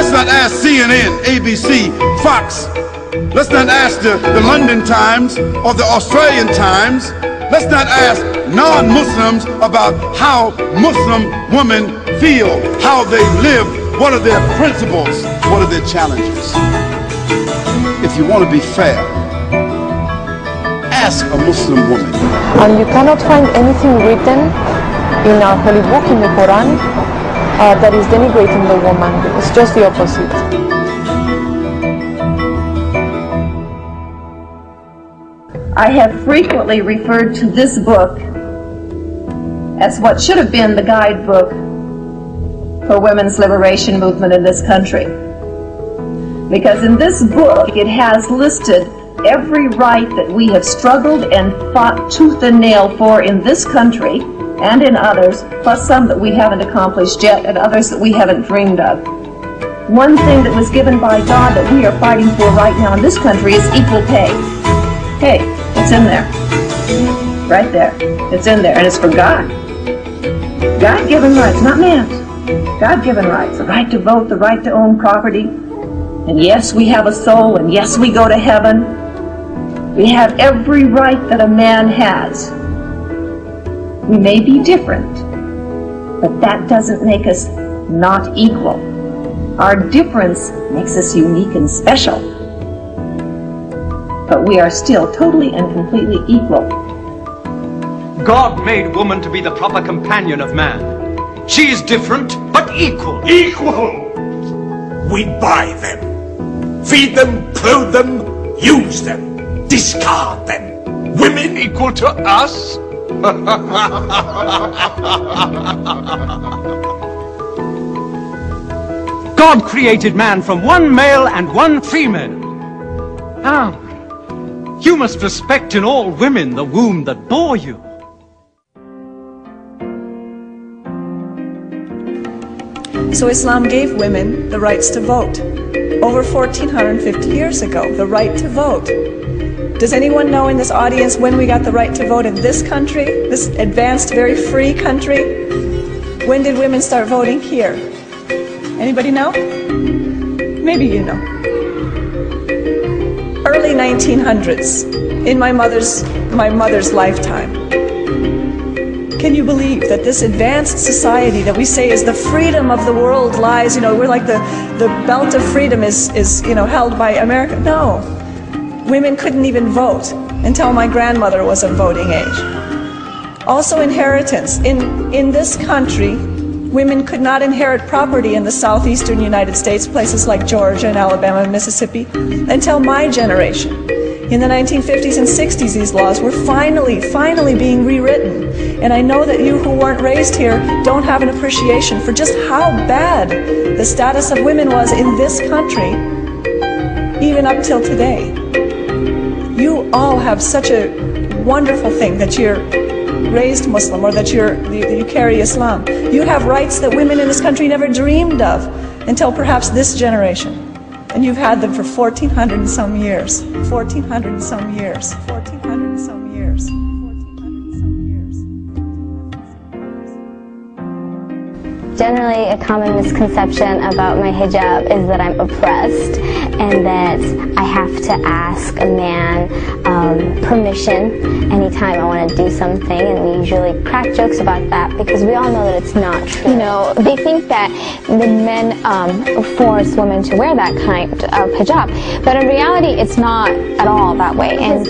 Let's not ask CNN, ABC, Fox. Let's not ask the London Times or the Australian Times. Let's not ask non-Muslims about how Muslim women feel, how they live, what are their principles, what are their challenges. If you want to be fair, ask a Muslim woman. And you cannot find anything written in our holy book, in the Quran, that is denigrating the woman. It's just the opposite. I have frequently referred to this book as what should have been the guidebook for women's liberation movement in this country. Because in this book, it has listed every right that we have struggled and fought tooth and nail for in this country and in others, plus some that we haven't accomplished yet and others that we haven't dreamed of. One thing that was given by God that we are fighting for right now in this country is equal pay. Hey, it's in there. Right there. It's in there, and it's for God. God-given rights, not man's. God-given rights. The right to vote, the right to own property. And yes, we have a soul, and yes, we go to heaven. We have every right that a man has. We may be different, but that doesn't make us not equal. Our difference makes us unique and special. But we are still totally and completely equal. God made woman to be the proper companion of man. She is different, but equal. Equal! We buy them, feed them, clothe them, use them, discard them. Women equal to us? God created man from one male and one female. How? You must respect in all women the womb that bore you. So Islam gave women the rights to vote over 1450 years ago, the right to vote. Does anyone know in this audience when we got the right to vote in this country, this advanced, very free country? When did women start voting here? Anybody know? Maybe you know. Early 1900s, in my mother's lifetime. Can you believe that this advanced society that we say is the freedom of the world lies, we're like the belt of freedom is held by America? No. Women couldn't even vote until my grandmother was of voting age. Also inheritance. In this country, women could not inherit property in the southeastern United States, places like Georgia and Alabama and Mississippi, until my generation. In the 1950s and 60s, these laws were finally being rewritten. And I know that you who weren't raised here don't have an appreciation for just how bad the status of women was in this country, even up till today. You all have such a wonderful thing that you're raised Muslim or that you carry Islam. You have rights that women in this country never dreamed of until perhaps this generation. And you've had them for 1,400 and some years. 1,400 and some years. 1,400 and some years. 1,400 and some years. Generally, a common misconception about my hijab is that I'm oppressed and that I have to ask a man permission anytime I want to do something, and we usually crack jokes about that because we all know that it's not true. They think that the men force women to wear that kind of hijab, but in reality it's not at all that way, and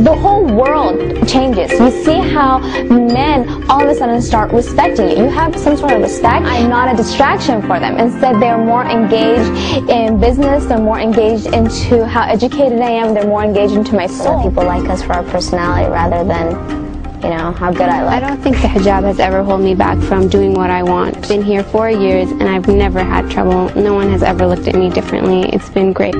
the whole world changes. You see how men all of a sudden start respecting you. You have some sort of respect. I'm not a distraction for them. Instead, they're more engaged in business, they're more engaged into how educated I am, they're more engaged into my soul. People like us for our personality rather than, how good I look. I don't think the hijab has ever held me back from doing what I want. I've been here 4 years and I've never had trouble. No one has ever looked at me differently. It's been great.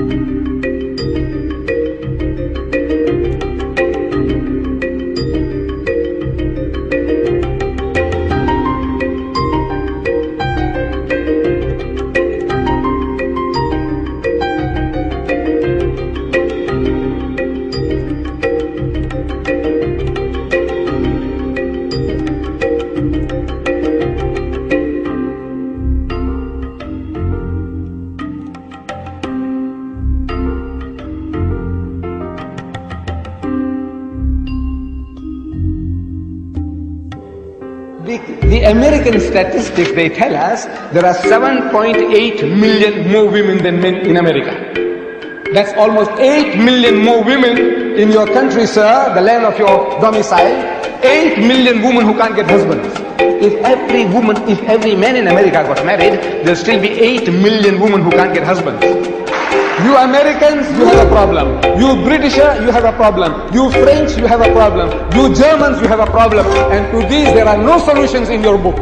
The American statistics, they tell us there are 7.8 million more women than men in America. That's almost 8 million more women in your country, sir, the land of your domicile. 8 million women who can't get husbands. If every man in America got married, there'll still be 8 million women who can't get husbands. You Americans, you have a problem. You Britisher, you have a problem. You French, you have a problem. You Germans, you have a problem. And to these, there are no solutions in your book.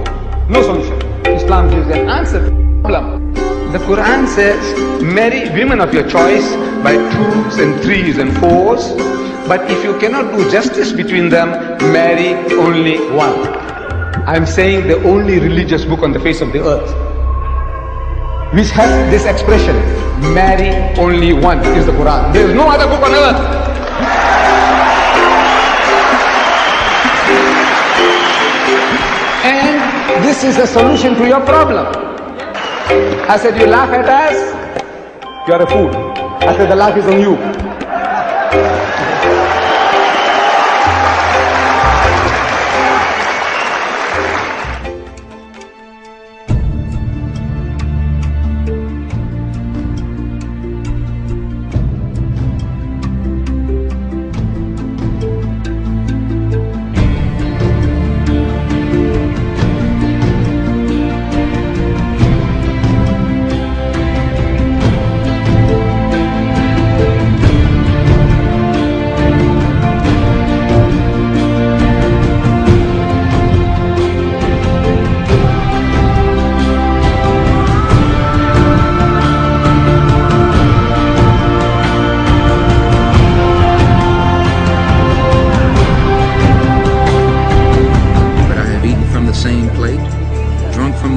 No solution. Islam gives an answer to the problem. The Quran says, marry women of your choice by 2s and 3s and 4s. But if you cannot do justice between them, marry only one. I'm saying the only religious book on the face of the earth which has this expression, marry only one, is the Quran. There is no other book on earth. And this is the solution to your problem. I said, you laugh at us, you're a fool. I said, the laugh is on you.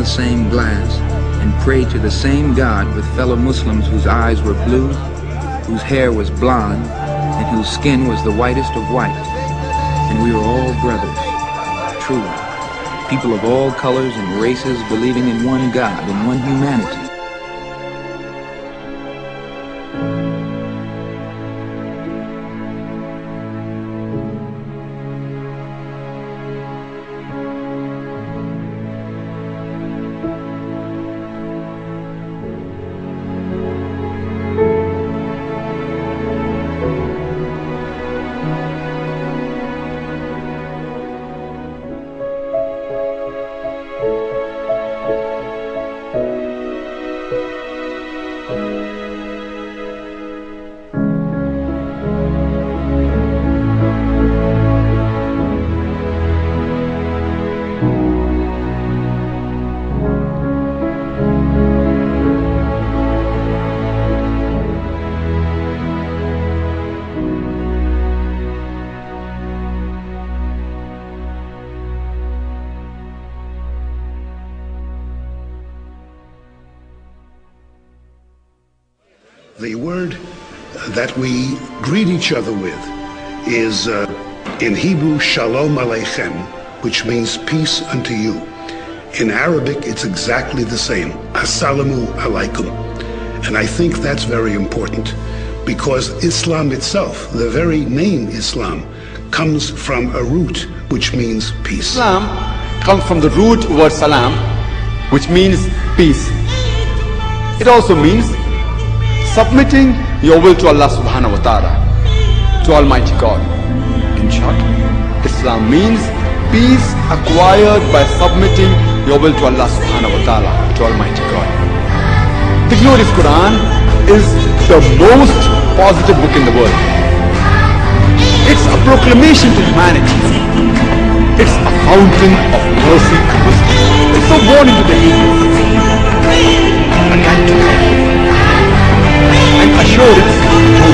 Same glass and pray to the same God with fellow Muslims whose eyes were blue, whose hair was blonde, and whose skin was the whitest of white. And we were all brothers, truly, people of all colors and races believing in one God and one humanity. The word that we greet each other with is in Hebrew, Shalom Aleichem, which means peace unto you. In Arabic, it's exactly the same, Assalamu Alaikum. And I think that's very important because Islam itself, the very name Islam, comes from a root which means peace. Islam comes from the root word salam, which means peace. It also means submitting your will to Allah subhanahu wa ta'ala, to Almighty God. In short, Islam means peace acquired by submitting your will to Allah subhanahu wa ta'ala, to Almighty God. The glorious Quran is the most positive book in the world. It's a proclamation to humanity. It's a fountain of mercy and wisdom. It's so born into the ages. A guide to life. And assurance to